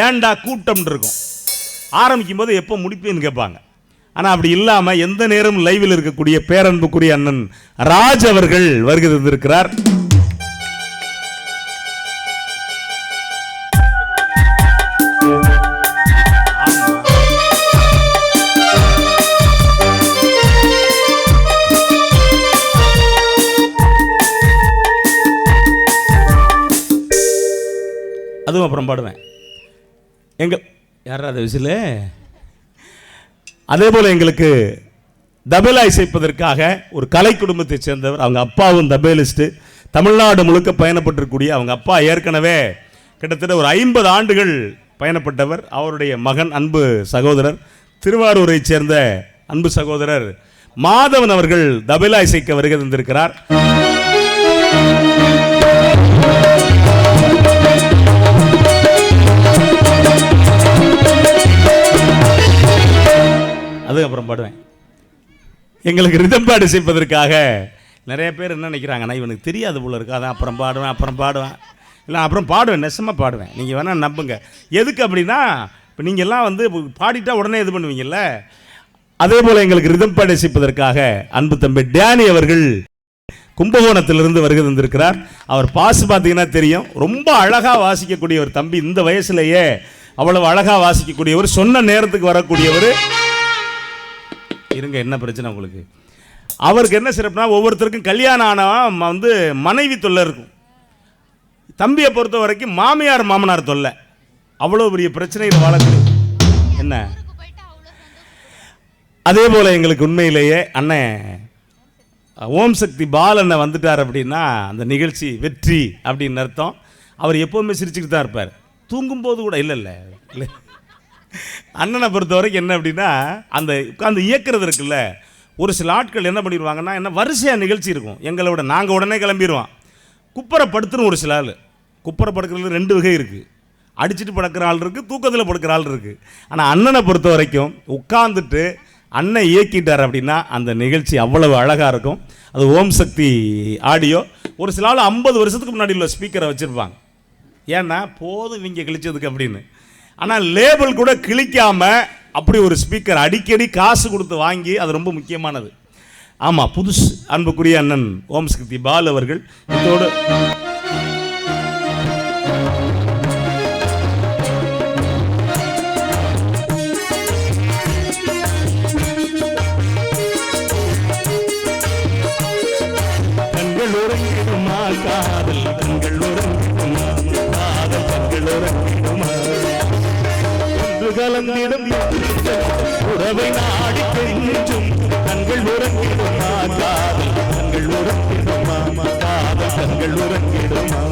Speaker 1: ஏன்டா கூப்பிட்டோம்னு இருக்கும். ஆரம்பிக்கும் போது எப்போ முடிப்பேன்னு கேட்பாங்க. ஆனால் அப்படி இல்லாமல் எந்த நேரம் லைவில் இருக்கக்கூடிய பேரன்புக்குரிய அண்ணன் ராஜ் அவர்கள் வருகை தந்திருக்கிறார். அதுவும் அப்புறம் பாடுவேன். எங்கள் யாராவது விசில். அதே போல் எங்களுக்கு தபேலா இசைப்பதற்காக ஒரு கலை குடும்பத்தை சேர்ந்தவர். அவங்க அப்பாவும் தபேலிஸ்ட்டு, தமிழ்நாடு முழுக்க பயணப்பட்டிருக்கக்கூடிய அவங்க அப்பா ஏற்கனவே கிட்டத்தட்ட ஒரு 50 ஆண்டுகள் பயணப்பட்டவர். அவருடைய மகன் அன்பு சகோதரர், திருவாரூரை சேர்ந்த அன்பு சகோதரர் மாதவன் அவர்கள் தபேலா இசைக்க வருகை தந்திருக்கிறார். அதுக்கப்புறம் பாடுவேன். எங்களுக்கு ரிதம் பாடு செய்வதற்காக நிறைய பேர் என்ன நினைக்கிறாங்கன்னா, இவனுக்கு தெரியாது போல இருக்கு, அதான் அப்புறம் பாடுவேன் இல்லை அப்புறம் பாடுவேன், நெசமாக பாடுவேன். நீங்கள் வேணால் நம்புங்க. எதுக்கு அப்படின்னா, இப்போ நீங்கள் எல்லாம் வந்து பாடிட்டா உடனே இது பண்ணுவீங்கல்ல. அதே போல் எங்களுக்கு ரிதம் பாடு செய்வதற்காக அன்பு தம்பி டேனி அவர்கள் கும்பகோணத்திலிருந்து வருகை தந்திருக்கிறார். அவர் பாசு பார்த்தீங்கன்னா தெரியும், ரொம்ப அழகாக வாசிக்கக்கூடிய ஒரு தம்பி. இந்த வயசுலேயே அவ்வளவு அழகாக வாசிக்கக்கூடியவர், சொன்ன நேரத்துக்கு வரக்கூடியவர். இருங்க, என்ன பிரச்சனை உங்களுக்கு? அவருக்கு என்ன சிறப்புனா, ஒவ்வொருத்தருக்கும் கல்யாணம் ஆனால் வந்து மனைவி தொல்லை இருக்கும். தம்பியை பொறுத்த வரைக்கும் மாமியார் மாமனார் தொல்லை. அவ்வளோ பெரிய பிரச்சனைகள் வழக்கு என்ன. அதே போல் எங்களுக்கு உண்மையிலேயே அண்ணன் ஓம் சக்தி பாலனை வந்துட்டார் அப்படின்னா அந்த நிகழ்ச்சி வெற்றி அப்படின்னு அர்த்தம். அவர் எப்போவுமே சிரிச்சுக்கிட்டு தான் இருப்பார், தூங்கும்போது கூட. இல்லை அண்ணனை பொறுத்த வரைக்கும் என்ன அப்படின்னா, அந்த உட்காந்து இயக்கிறது இருக்குல்ல, ஒரு சில ஆட்கள் என்ன பண்ணிடுவாங்கன்னா, என்ன வரிசையாக நிகழ்ச்சி இருக்கும் எங்களோட, நாங்கள் உடனே கிளம்பிடுவோம். குப்பரை படுத்துரும் ஒரு சில ஆள். குப்பரை படுக்கிறது 2 வகை இருக்குது. அடிச்சுட்டு படுக்கிற ஆள் இருக்குது, தூக்கத்தில் படுக்கிற ஆள் இருக்குது. ஆனால் அண்ணனை பொறுத்த வரைக்கும் உட்காந்துட்டு அண்ணன் இயக்கிட்டார் அப்படின்னா அந்த நிகழ்ச்சி அவ்வளவு அழகாக இருக்கும். அது ஓம் சக்தி ஆடியோ. ஒரு சில ஆள் 50 வருஷத்துக்கு முன்னாடி உள்ள ஸ்பீக்கரை வச்சுருப்பாங்க, ஏன்னா போதும் இவங்க கிழிச்சதுக்கு அப்படின்னு. ஆனால் லேபிள் கூட கிழிக்காமல் அப்படி ஒரு ஸ்பீக்கர் அடிக்கடி காசு கொடுத்து வாங்கி, அது ரொம்ப முக்கியமானது. ஆமாம், புதுசு. அன்புக்குரிய அண்ணன் ஓம் சக்தி பால் அவர்கள் இதோடு கலந்திடும் உறவை நாடி கெஞ்சும் கண்கள் உறங்கிடுமா, காதல் கண்கள் உறங்கிடுமா, காதல் கண்கள் உறங்கிடுமா.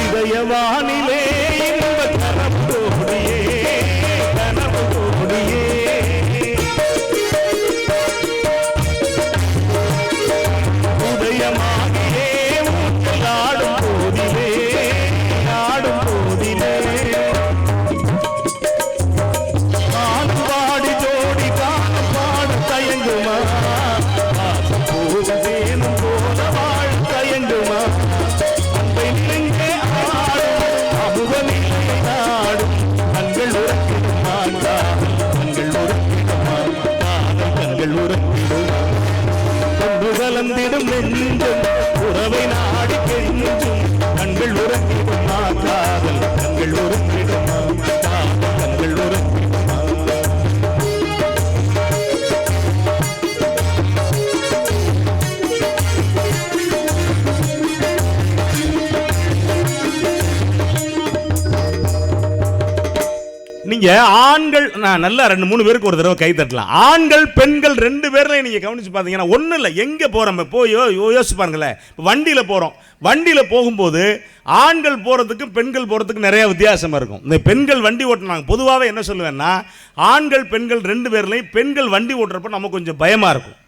Speaker 1: இதயவானிலே கலந்திடும் நெஞ்சம் உறவை நாடி கெஞ்சும் கண்கள் உறங்கிடுமா, காதல் கண்கள் உறங்கிடுமா, காதல் கண்கள் உறங்கிடுமா. நீங்க ஆண்கள், நான் நல்லா 2-3 பேருக்கு ஒரு தடவை கை தட்டலாம். ஆண்கள் பெண்கள் 2 பேர்லையும் நீங்க கவனிச்சு பார்த்தீங்கன்னா ஒன்றும் இல்லை. எங்கே போகிறோம் போய் யோசிச்சு பாருங்களேன். இப்போ வண்டியில் போகிறோம், வண்டியில் போகும்போது ஆண்கள் போகிறதுக்கும் பெண்கள் போகிறதுக்கும் நிறைய வித்தியாசமாக இருக்கும். இந்த பெண்கள் வண்டி ஓட்டினாங்க. பொதுவாகவே என்ன சொல்லுவேன்னா, ஆண்கள் பெண்கள் 2 பேர்லையும் பெண்கள் வண்டி ஓட்டுறப்ப நமக்கு கொஞ்சம் பயமாக இருக்கும்.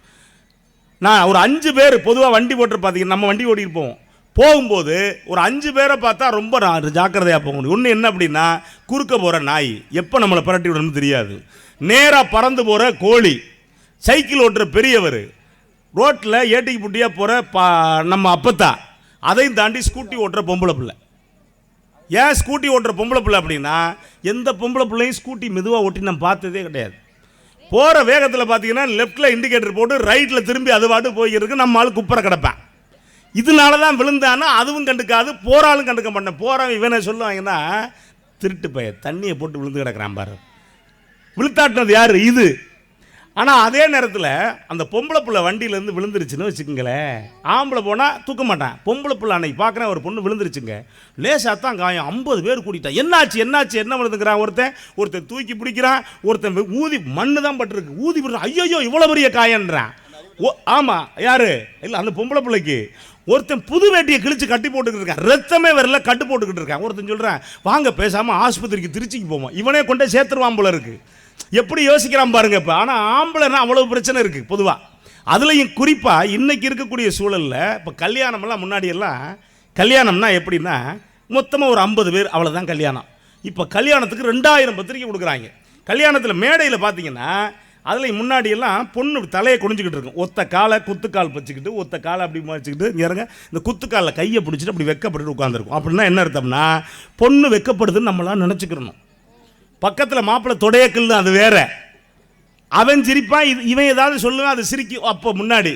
Speaker 1: நான் ஒரு 5 பேர் பொதுவாக வண்டி ஓட்டுற பார்த்தீங்கன்னா, நம்ம வண்டி ஓட்டிட்டு போவோம், போகும்போது ஒரு 5 பேரை பார்த்தா ரொம்ப ஜாக்கிரதையாக போக முடியும். ஒன்று என்ன அப்படின்னா, குறுக்க போகிற நாய் எப்போ நம்மளை பரட்டி விடணும்னு தெரியாது, நேராக பறந்து போகிற கோழி, சைக்கிள் ஓட்டுற பெரியவர், ரோட்டில் ஏட்டிக்கு புட்டியாக போகிற நம்ம அப்பத்தா, அதையும் தாண்டி ஸ்கூட்டி ஓட்டுற பொம்பளை பிள்ளை. ஏன் ஸ்கூட்டி ஓட்டுற பொம்பளை பிள்ளை அப்படின்னா, எந்த பொம்பளை பிள்ளையும் ஸ்கூட்டி மெதுவாக ஓட்டி நான் பார்த்ததே கிடையாது. போகிற வேகத்தில் பார்த்தீங்கன்னா லெஃப்ட்டில் இண்டிகேட்டர் போட்டு ரைட்டில் திரும்பி அது பாட்டு போயிருக்கு, நம்ம ஆள் குப்பரை கிடப்பேன். இதனால தான் விழுந்தானா அதுவும் கண்டுக்காது, போகிறாலும் கண்டுக்க மாட்டேன். போகிறவன் இவனை சொல்லுவாங்கன்னா, திருட்டு பைய தண்ணியை போட்டு விழுந்து கிடக்கிறான் பாரு, விழுத்தாட்டினது யார் இது. ஆனால் அதே நேரத்தில் அந்த பொம்பளை பிள்ளை வண்டியிலேருந்து விழுந்துருச்சுன்னு வச்சுக்கோங்களேன், ஆம்பளை போனால் தூக்க மாட்டான். பொம்பளை பிள்ளை அன்னைக்கு பார்க்குறேன், ஒரு பொண்ணு விழுந்துருச்சுங்க, லேசாக தான் காயம், 50 பேர் கூட்டிட்டான். என்னாச்சு என்ன விழுந்துக்கிறான், ஒருத்தன் தூக்கி பிடிக்கிறான், ஒருத்தன் ஊதி மண்ணு தான் பட்டிருக்கு, ஊதி விடுறான், ஐயோ இவ்வளோ பெரிய காயன்றான். ஆமாம் யார் இல்லை அந்த பொம்பளை பிள்ளைக்கு ஒருத்தன் புது வேட்டியை கிழிச்சு கட்டி போட்டுக்கிட்டு இருக்கான், ரத்தமே வரல, கட்டு போட்டுக்கிட்டு இருக்கான். ஒருத்தன் சொல்கிறான், வாங்க பேசாமல் ஆஸ்பத்திரிக்கு திருச்சிக்கு போவோம், இவனே கொண்டே சேர்த்துருவான் போல இருக்குது. எப்படி யோசிக்கிறான் பாருங்க. இப்போ ஆனால் ஆம்பளைனா அவ்வளோ பிரச்சனை இருக்குது பொதுவாக. அதுலேயும் குறிப்பாக இன்றைக்கி இருக்கக்கூடிய சூழலில் இப்போ கல்யாணமெல்லாம், முன்னாடியெல்லாம் கல்யாணம்னா எப்படின்னா மொத்தமாக ஒரு 50 பேர் அவ்வளோதான் கல்யாணம். இப்போ கல்யாணத்துக்கு 2000 பத்திரிக்கை கொடுக்குறாங்க. கல்யாணத்தில் மேடையில் பார்த்தீங்கன்னா அதில் முன்னாடியெல்லாம் பொண்ணு தலையை குனிஞ்சிக்கிட்டு இருக்கும், ஒத்த காலை குத்துக்கால் வச்சுக்கிட்டு, ஒத்த காலை அப்படி வச்சுக்கிட்டு இறங்க, இந்த குத்துக்காலில் கையை பிடிச்சிட்டு அப்படி வெக்கப்பட்டு உட்காந்துருக்கும். அப்படின்னா என்ன அர்த்தம்னா, பொண்ணு வெக்கப்படுதுன்னு நம்மளாம் நினச்சிக்கிறணும். பக்கத்தில் மாப்பிள்ளை தொடையக்கல் அது வேற, அவன் சிரிப்பான், இவன் ஏதாவது சொல்லுவான், அது சிரிக்கும். அப்போ முன்னாடி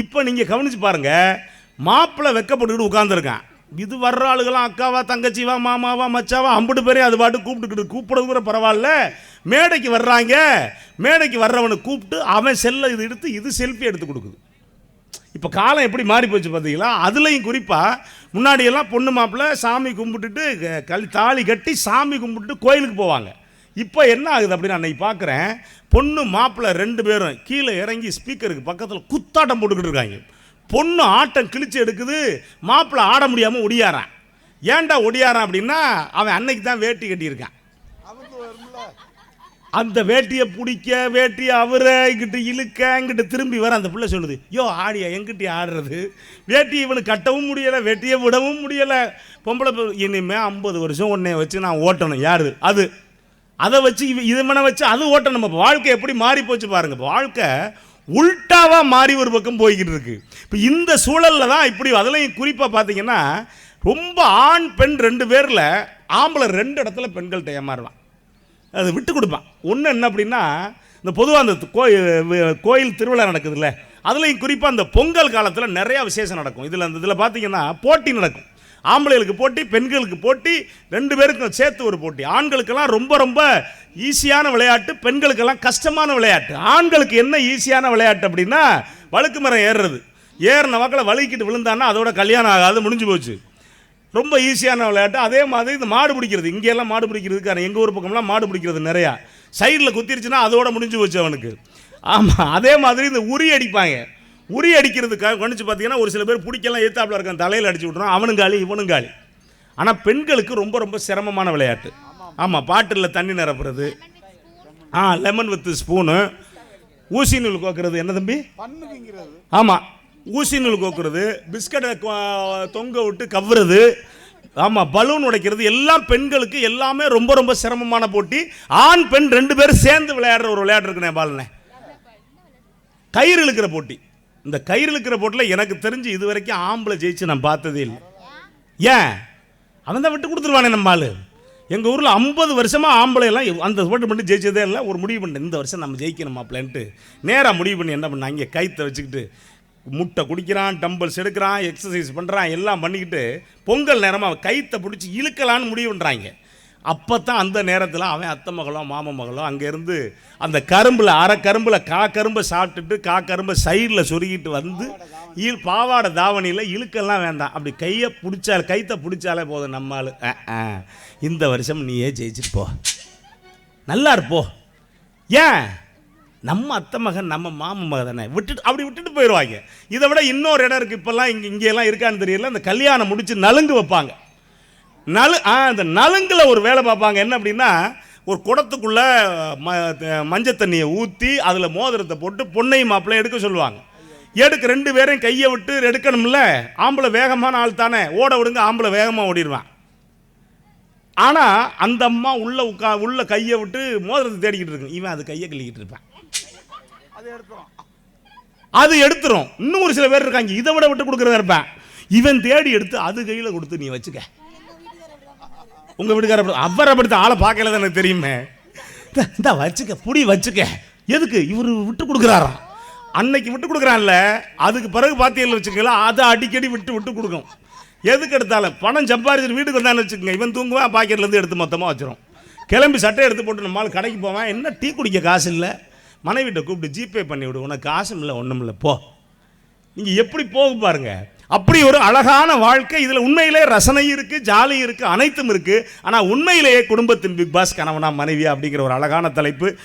Speaker 1: இப்போ நீங்கள் கவனித்து பாருங்கள், மாப்பிள்ளை வெக்கப்பட்டுக்கிட்டு உட்காந்துருக்கான். இது வர்ற ஆளுகளாம் அக்காவா தங்கச்சிவா மாமாவா மச்சாவா அம்புட்டு பேரே அது பாட்டு கூப்பிடுறது கூட பரவாயில்ல. மேடைக்கு வர்றாங்க, மேடைக்கு வர்றவனை கூப்பிட்டு அவன் செல்லை இது எடுத்து இது செல்ஃபி எடுத்து கொடுக்குது. இப்போ காலம் எப்படி மாறி போச்சு பார்த்தீங்களா. அதுலேயும் குறிப்பாக முன்னாடியெல்லாம் பொண்ணு மாப்பிள்ளை சாமி கும்பிட்டுட்டு தாலி கட்டி சாமி கும்பிட்டு கோயிலுக்கு போவாங்க. இப்போ என்ன ஆகுது அப்படின்னு அன்னைக்கு பார்க்குறேன், பொண்ணு மாப்பிள்ளை 2 பேரும் கீழே இறங்கி ஸ்பீக்கருக்கு பக்கத்தில் குத்தாட்டம் போட்டுக்கிட்டு இருக்காங்க. பொண்ணு ஆட்டம் கிழிச்சு எடுக்குது, மாப்பிள்ளை ஆட முடியாமல் ஒடியாரான். ஏன்டா ஒடியாரான் அப்படின்னா, அவன் அன்னைக்கு தான் வேட்டி கட்டியிருக்கான். அந்த வேட்டியை பிடிக்க, வேட்டியை அவரை இங்கிட்டு இழுக்க, இங்கிட்டு திரும்பி வர அந்த பிள்ளை சொல்லுது, யோ ஆடியா எங்கிட்ட ஆடுறது, வேட்டி இவனுக்கு கட்டவும் முடியலை, வேட்டியை விடவும் முடியலை. பொம்பளை இனிமேல் 50 வருஷம் உன்னை வச்சு நான் ஓட்டணும். யார் அது? அதை வச்சு இவனை வச்சு அது ஓட்டணும். நம்ம வாழ்க்கை எப்படி மாறி போச்சு பாருங்க. இப்போ வாழ்க்கை உல்டாவாக மாறி ஒரு பக்கம் போய்கிட்டு இருக்கு. இப்போ இந்த சூழலில் தான் இப்படி, அதுலேயும் குறிப்பாக பார்த்தீங்கன்னா ரொம்ப ஆண் பெண் 2 பேரில் ஆம்பளை 2 இடத்துல பெண்கள்கிட்ட ஏமாறுவான், அது விட்டு கொடுப்பான். ஒன்று என்ன அப்படின்னா, இந்த பொதுவாக அந்த கோயில் திருவிழா நடக்குதுல்ல, அதுலேயும் குறிப்பாக அந்த பொங்கல் காலத்தில் நிறையா விசேஷம் நடக்கும். இதில் பார்த்தீங்கன்னா போட்டி நடக்கும். ஆம்பளைகளுக்கு போட்டி, பெண்களுக்கு போட்டி, 2 பேருக்கும் சேர்த்து ஒரு போட்டி. ஆண்களுக்கெல்லாம் ரொம்ப ரொம்ப ஈஸியான விளையாட்டு, பெண்களுக்கெல்லாம் கஷ்டமான விளையாட்டு. ஆண்களுக்கு என்ன ஈஸியான விளையாட்டு அப்படின்னா, வழுக்கு மரம் ஏறுறது. ஏறின வாக்கில் வழுக்கிட்டு விழுந்தான்னா அதோட கல்யாணம் ஆகாது, முடிஞ்சு போச்சு. ரொம்ப ஈஸியான விளையாட்டு. அதே மாதிரி இந்த மாடு பிடிக்கிறது, இங்கெல்லாம் மாடு பிடிக்கிறதுக்கான எங்கள் ஊர் பக்கம்லாம் மாடு பிடிக்கிறது நிறையா. சைடில் குத்திருச்சுன்னா அதோட முடிஞ்சு போச்சு அவனுக்கு. ஆமாம், அதே மாதிரி இந்த உரி அடிப்பாங்க. உரி அடிக்கிறதுக்காக கணிச்சு பார்த்தீங்கன்னா ஒரு சில பேர் பிடிக்கலாம் ஏத்தாப்பில் இருக்கான், தலையில் அடிச்சு விட்றான், அவனுங்காலி இவனுங்காலி. ஆனால் பெண்களுக்கு ரொம்ப ரொம்ப சிரமமான விளையாட்டு. ஆமாம், பாட்டில் தண்ணி நிரப்புறது, லெமன் வித் ஸ்பூனு, ஊசி நூல் கோக்குறது, என்ன தம்பி? ஆமாம், ஊசி நூல் கோக்குறது, பிஸ்கட்டை தொங்க விட்டு கவ்வுறது, ஆமாம், பலூன் உடைக்கிறது, எல்லாம் பெண்களுக்கு எல்லாமே ரொம்ப ரொம்ப சிரமமான போட்டி. ஆண் பெண் 2 பேரும் சேர்ந்து விளையாடுற ஒரு விளையாட்டு இருக்குண்ணே பாலனே, கயிறு இழுக்கிற போட்டி. இந்த கயிறு இழுக்கிற போட்டியில் எனக்கு தெரிஞ்சு இது வரைக்கும் ஆம்பளை ஜெயிச்சு நான் பார்த்ததே இல்லை. ஏன்? அவன் தான் விட்டு கொடுத்துருவானே நம்ம ஆளு. எங்கள் ஊரில் 50 வருஷமாக ஆம்பளையெல்லாம் அந்த போட்டு மட்டும் ஜெயிச்சதே இல்லை. ஒரு முடிவு பண்ணேன், இந்த வருஷம் நம்ம ஜெயிக்கணும் மாப்பிள்ளன்ட்டு நேராக முடிவு பண்ணி என்ன பண்ணாங்க, இங்கே கைத்தை வச்சுக்கிட்டு முட்டை குடிக்கிறான், டம்பிள்ஸ் எடுக்கிறான், எக்ஸசைஸ் பண்ணுறான், எல்லாம் பண்ணிக்கிட்டு பொங்கல் நேரமாக கைத்தை பிடிச்சி இழுக்கலான்னு முடிவு பண்ணுறாங்க. அப்போ தான் அந்த நேரத்தில் அவன் அத்தை மகளோ மாமன் மகளோ அங்கேருந்து அந்த கரும்பில் அரை கரும்பில் கரும்பை சாப்பிட்டுட்டு கரும்பை சைடில் சொருகிட்டு வந்து பாவாடை தாவணியில் இழுக்கெல்லாம் வேண்டாம், அப்படி கைத்தை பிடிச்சாலே போதும் நம்மால். இந்த வருஷம் நீயே ஜெயிச்சுட்டு போ, நல்லா இருப்போ. ஏன்? நம்ம அத்தை மகன் நம்ம மாமன் மகன் தானே, விட்டுட்டு போயிடுவாங்க. இதை விட இன்னொரு இடம் இருக்குது, இப்போல்லாம் இங்கெல்லாம் இருக்கான்னு தெரியல, அந்த கல்யாணம் முடித்து நலுங்கு வைப்பாங்க. அந்த நலுங்கில் ஒரு வேலை பார்ப்பாங்க. என்ன அப்படின்னா, ஒரு குடத்துக்குள்ளே மஞ்சள் தண்ணியை ஊற்றி அதில் மோதிரத்தை போட்டு பொண்ணையும் மாப்பிள்ளையும் எடுக்க சொல்லுவாங்க. எடுக்க 2 பேரையும் கையை விட்டு எடுக்கணும்ல. ஆம்பளை வேகமான ஆள் தானே, ஓட விடுங்க, ஆம்பளை வேகமாக ஓடிடுவான். ஆனால் அந்த அம்மா உள்ள கையை விட்டு மோதிரத்தை தேடிக்கிட்டு இருக்கு, இவன் அது கையை கிள்ளிக்கிட்டு இருப்பான், அது எடுத்துரும். இன்னும் ஒரு சில பேர் இருக்காங்க இதை விட விட்டு கொடுக்குறதா இருப்பேன், இவன் தேடி எடுத்து அது கையில் கொடுத்து நீ வச்சுக்க. உங்கள் வீட்டுக்கார அவரை படுத்த ஆளை பார்க்கல தான் எனக்கு தெரியுமே, இந்த வச்சுக்க புடி வச்சுக்க, எதுக்கு இவர் விட்டு கொடுக்குறாராம். அன்னைக்கு விட்டு கொடுக்குறான்ல, அதுக்கு பிறகு பாத்தியல் வச்சுக்கலாம், அதை அடிக்கடி விட்டு விட்டு கொடுக்கும். எதுக்கு எடுத்தாலும் பணம் சம்பாதிச்சுட்டு வீட்டுக்கு வந்தான்னு வச்சுக்கோங்க, இவன் தூங்குவான், பாக்கெட்லேருந்து எடுத்து மொத்தமாக வச்சிடும். கிளம்பி சட்டை எடுத்து போட்டு நம்மளால் கடைக்கு போவான், என்ன டீ குடிக்க காசு இல்லை, மனைவிட்ட கூப்பிட்டு ஜிபே பண்ணி விடு, உனக்கு காசும் இல்லை ஒன்றும் இல்லை போ. நீங்கள் எப்படி போக பாருங்க. அப்படி ஒரு அழகான வாழ்க்கை. இதில் உண்மையிலே ரசனை இருக்குது, ஜாலி இருக்குது, அனைத்தும் இருக்குது. ஆனால் உண்மையிலேயே குடும்பத்தின் பிக் பாஸ் கணவனா மனைவியா அப்படிங்கிற ஒரு அழகான தலைப்பு.